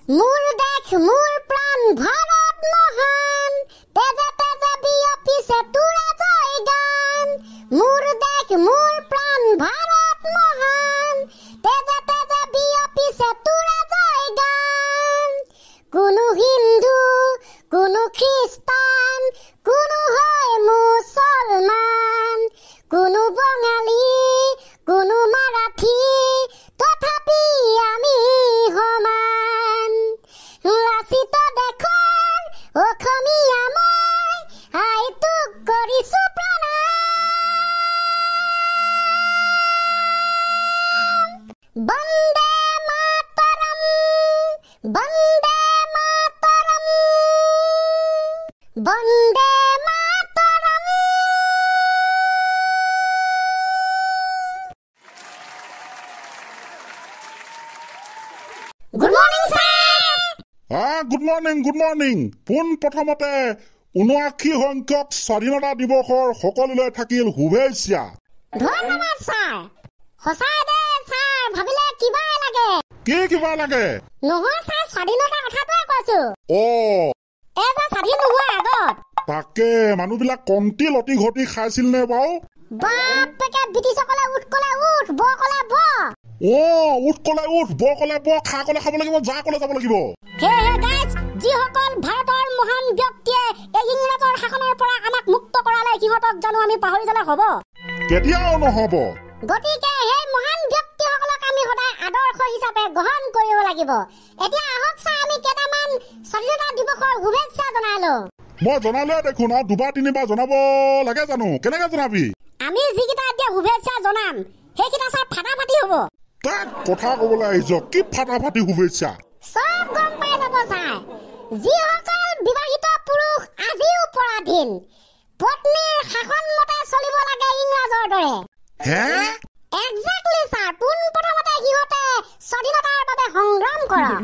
মোৰ দেশ মোৰ প্ৰাণ ভাৰত মহান তেজে তেজে বিয়পিছে তোৰা জয়গান মোৰ দেশ মোৰ প্ৰাণ ভাৰত মহান তেজে তেজে বিয়পিছে তোৰা জয়গান কোনো হিন্দু কোনো খ্ৰীষ্টান কোনো হয় মুছলমান কোনো বঙালী কোনো মাৰাঠী তথাপি আমি সমান লাচিত দেশৰ অসমীয়া মই আইটোক কৰিছো প্ৰণাম Vande Mataram Vande Mataram Vande Mataram good morning sir good morning পোন প্ৰথমতে ৭৯ সংখ্যক স্বাধীনতা দিৱসৰ সকলোলৈ থাকিল শুভেচ্ছা ধন্যবাদ স্যাৰ সঁচাই দে স্যাৰ ভাবিলে কিবা লাগে কি কিবা লাগে নহয় স্যাৰ স্বাধীনতা কথাটোৱে কৈছো এবা স্বাধীন নোহোৱাৰ আগত তাকে মানুহবিলাক কমটি লটি ঘটি খাইছিল নে বাৰু বাপেকে ব্ৰিটিছসকলে উঠ কলে উঠ ব কলে ব উঠ কলে উঠ ব কলে ব খা কলে খাব লাগিব যা কলে যাব লাগিব হে গাইজ যিসকল ভাৰতৰ মহান ব্যক্তিয়ে এই ইংৰাজৰ শাসনৰ পৰা আমাক মুক্ত কৰালে সিহঁতক জানো আমি পাহৰি যালে হ'ব কেতিয়াও নহব গতিকে সেই মহান ব্যক্তিসকলক আমি সদায় আদৰ্শ হিচাপে গ্ৰহণ কৰিব লাগিব এতিয়া আহক স্যাৰ আমি কেইটামান স্বাধীনতা দিৱসৰ শুভেচ্ছা জনালো মই জনালে দেখোন আৰু দুবাৰ তিনিবাৰ জনাব লাগে জানো কেনেকে জনাবি আমি যিকেইটা এতিয়া শুভেচ্ছা জনাম সেইকেইটা স্যাৰ ফাটাফাটি হ'ব তাক কথা কবলৈ আহিছ কি ফাটাফাটি শুভেচ্ছা সব গম পাই যাব স্যাৰ যিসকল বিবাহিত পুৰুষ আজিও পৰাধীন পত্নীৰ শাসন মতে চলিব লাগে ইংৰাজৰ দৰে এক্সাক্টলি স্যাৰ পোনপ্ৰথমতে সিহঁতে স্বাধীনতাৰ বাবে সংগ্ৰাম কৰা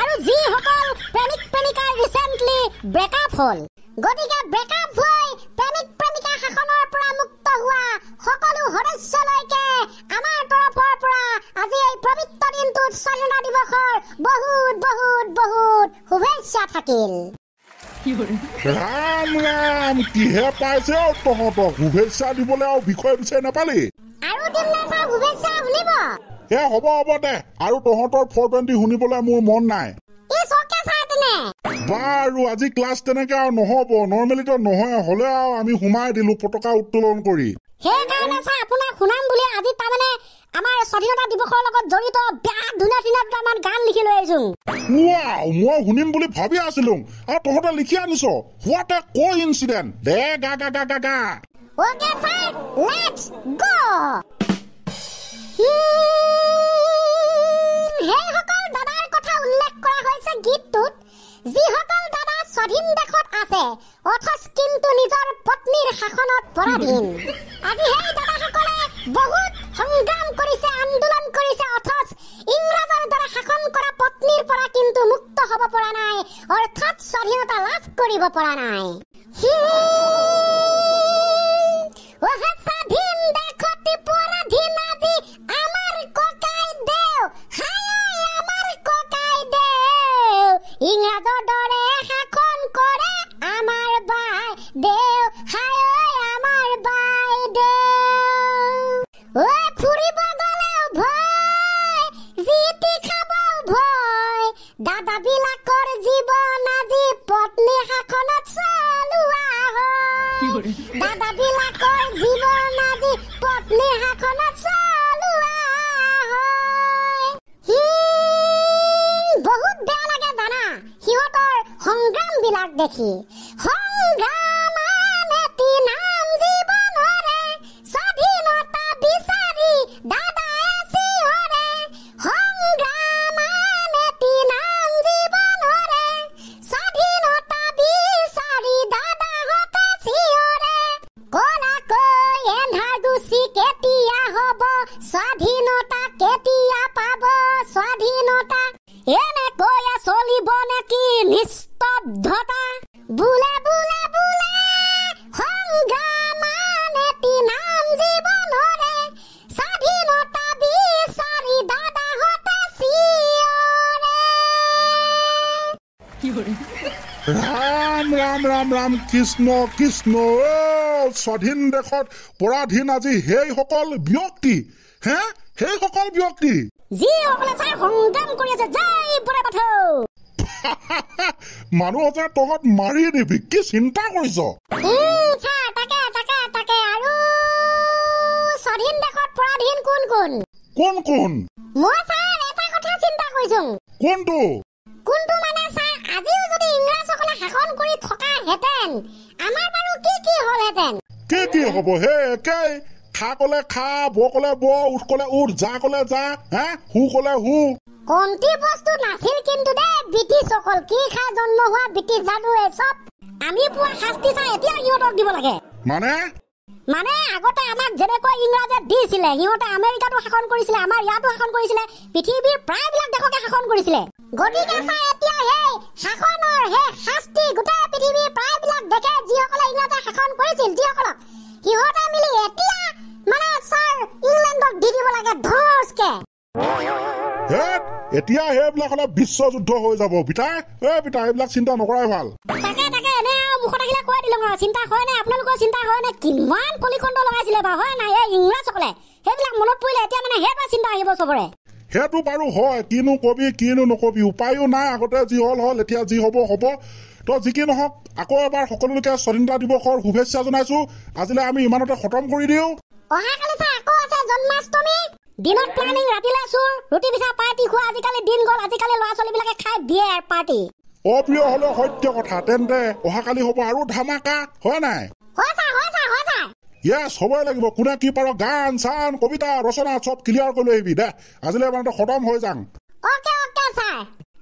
আৰু যিসকল প্ৰেমিক প্ৰেমিকাৰ ৰিচেণ্টলি ব্ৰেকআপ হ'ল গতিকে ব্ৰেকআপ হৈ প্ৰেমিক প্ৰেমিকা শাসনৰ পৰা মুক্ত হোৱা সকলো সদস্যলৈকে আমাৰ তৰফৰ পৰা আজি এই পবিত্ৰ দিনটোত স্বাধীনতা দিৱসৰ বহুত বহুত বহুত শুভেচ্ছা থাকিল ৰাম ৰাম কিহে পাইছে তহঁতক শুভেচ্ছা দিবলৈ আৰু বিষয় বিচাৰি নাপালি আৰু দিম না স্যাৰ শুভেচ্ছা শুনিব হ'ব দে আৰু তহঁতৰ 420 শুনিবলৈ মোৰ মন নাই বাৰু আজি ক্লাছ তেনেকে আৰু নহব নৰ্মেলিটো নহয় হলে আৰু আমি সোমাই দিলো পতাকা উত্তোলন কৰি সেইকাৰণে স্যাৰ আপোনাক শুনাম বুলি আজি তাৰমানে আমাৰ স্বাধীনতা দিৱসৰ লগত জড়িত বিৰাট ধুনীয়া ধুনীয়া দুটামান গান লিখি লৈ আহিছো মই শুনিম বুলি ভাবি আছিলো আৰু তহঁতে লিখি আনিছ হোৱাট এ কোইনসিডেন্ট দে গা গা গা গা গা ওকে স্যাৰ লেটস গো সেইসকল দাদাৰ কথা উল্লেখ কৰা হৈছে গীতটোত যিসকল দাদা স্বাধীন দেশত আছে অথচ কিন্তু নিজৰ পত্নীৰ শাসনত পৰাধীন আজি সেই দাদাসকলে বহুত সংগ্ৰাম কৰিছে আন্দোলন কৰিছে অথচ ইংৰাজৰ দ্বাৰা শাসন কৰা পত্নীৰ পৰা কিন্তু মুক্ত হ'ব পৰা নাই অৰ্থাৎ স্বাধীনতা লাভ কৰিব পৰা নাই স্বাধীন দেশত পৰাধীন আজি আমাৰ ককাই দেউ আমাৰ ককাই দেউ ইংৰাজৰ দৰে শাসন কৰে আমাৰ বাই দেউ আমাৰ বাই দেউ ফুৰিব গলেও ভয় জিতি খাবও ভয় দাদাবিলাকৰ জীৱন আজি পত্নী শাসনত চলোৱা হয় দাদাবিলাকৰ জীৱন আজি পত্নী শাসনত চলোৱা হয় বহুত বেয়া লাগে জানা সিহঁতৰ সংগ্ৰাম বিলাক দেখি সংগ্ৰাম এটি নাম জীৱনৰে স্বাধীনতা বিচাৰি দাদাই চিঞৰে সংগ্ৰাম এটি নাম জীৱনৰে স্বাধীনতা বিচাৰি দাদাহঁতে চিঞৰে কলাকৈ এন্ধাৰ গুচি কেতিয়া হ'ব স্বাধীনতা কেতিয়া পাব স্বাধীনতা এনেকৈ চলিব নেকি নিস্তব্ধতা বোলে বোলে বোলে সংগ্ৰাম ৰাম ৰাম ৰাম ৰাম কৃষ্ণ কৃষ্ণ স্বাধীন দেশত পৰাধীন আজি সেইসকল ব্যক্তি সেইসকল ব্যক্তি যিসকলে ছাৰ সংগ্ৰাম কৰি আছে জয় বুঢ়া বাথৌ মানুহ যে তহঁত মাৰি দিবি কি চিন্তা কৰিছ ছাৰ তাকে আৰু স্বাধীন দেশত পৰাধীন কোন কোন মই ছাৰ এটা কথা চিন্তা কৰিছো কোনটো মানে ছাৰ আজিও যদি ইংৰাজসকলে শাসন কৰি থকা হেতেন আমাৰ বাৰু কি হ'লহেঁতেন কি হ'ব হে একেই খা কলে খা ব কলে ব উঠ কলে উঠ যা কলে যা হু কলে হু কমটি বস্তু নাছিল কিন্তু দে ব্ৰিটিছসকল কি খাই জন্ম হোৱা ব্ৰিটিছ জানো এই চব আমি পোৱা শাস্তি ছাৰ এতিয়া সিহঁতক দিব লাগে মানে আগতে আমাক যেনেকৈ ইংৰাজে দিছিলে সিহঁতে আমেৰিকাতো শাসন কৰিছিলে আমাৰ ইয়াতো শাসন কৰিছিলে পৃথিৱীৰ প্ৰায়বিলাক দেশকে শাসন কৰিছিলে গতিকে ছাৰ এতিয়া সেই শাসনৰ সেই শাস্তি গোটেই পৃথিৱীৰ প্ৰায়বিলাক দেশে যিসকলে ইংৰাজে শাসন কৰিছিল যিসকলক সিহঁতে মিলি এতিয়া মানে ছাৰ ইংলেণ্ডক দি দিব লাগে ধৰ্ষকে এতিয়া সেইবিলাক হলে বিশ্বযুদ্ধ হৈ যাব পিতাই এইবিলাক চিন্তা নকৰাই ভাল তাকে এনে মুখত আহিলে কৈ দিলো চিন্তা হয় নাই আপোনালোকৰ চিন্তা হয় নাই কিমান কলিখণ্ড লগাইছিলে বাৰু হয় নাই এই ইংৰাজসকলে সেইবিলাক মনত পৰিলে এতিয়া মানে সেইটোৱে চিন্তা আহিব চবৰে সেইটো বাৰু হয় কিনো কবি কিনো নকবি উপায়ো নাই আগতে যি হল এতিয়া যি হ'ব তো যি কি নহওক আকৌ এবাৰ সকলোকে স্বাধীনতা দিৱসৰ শুভেচ্ছা জনাইছো আজিলৈ আমি ইমানতে খতম কৰি দিওঁ অহাকালি আকৌ আছে জন্মাষ্টমী দিনত প্লানিং ৰাতিলে চুৰ ৰুটি পিঠা পাৰ্টি খোৱা আজিকালি দিন গ'ল আজিকালি ল'ৰা ছোৱালীবিলাকে খাই বিয়েৰ পাৰ্টি অপ্ৰিয় হলেও সত্য কথা তেন্তে অহাকালি হ'ব আৰু ধামাকা হয় নাই ইয়েছ হ'বই লাগিব কোনে কি পাৰ গান চান কবিতা ৰচনা চব ক্লিয়াৰ কৰি লৈ আহিবি দে আজিলৈ মানে খতম হৈ যাম অকে ছাৰ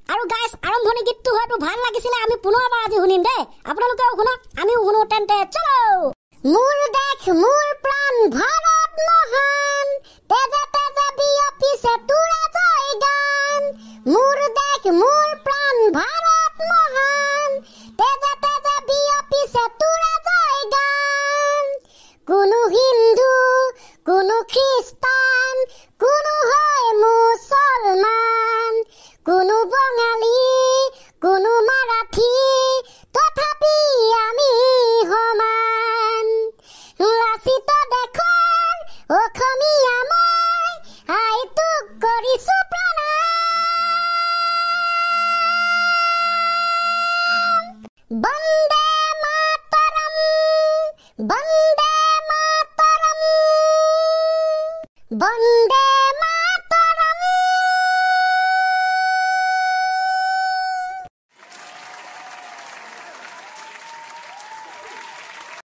আৰু গাইছ আৰম্ভণি গীতটো হয়তো ভাল লাগিছিলে আমি পুনৰবাৰ আজি শুনিম দেই আপোনালোকেও শুনক আমিও শুনো তেন্তে চলো মোৰ দেশ মোৰ প্ৰাণ ভাৰত মহান তেজে তেজে বিয়পিছে তোৰা জয় গান মোৰ দেশ মোৰ প্ৰাণ ভাৰত মহান তেজে তেজে বিয়পিছে তোৰা জয় গান কোনো হিন্দু কোনো খ্ৰীষ্টান কোনো হয় মুছলমান কোনো বঙালী কোনো মাৰাঠী তথাপি আমি সমান লাচিত দেশৰ অসমীয়া মই আইটোক কৰিছো প্ৰণাম বন্দে মাতৰম বন্দে মাতৰম বন্দে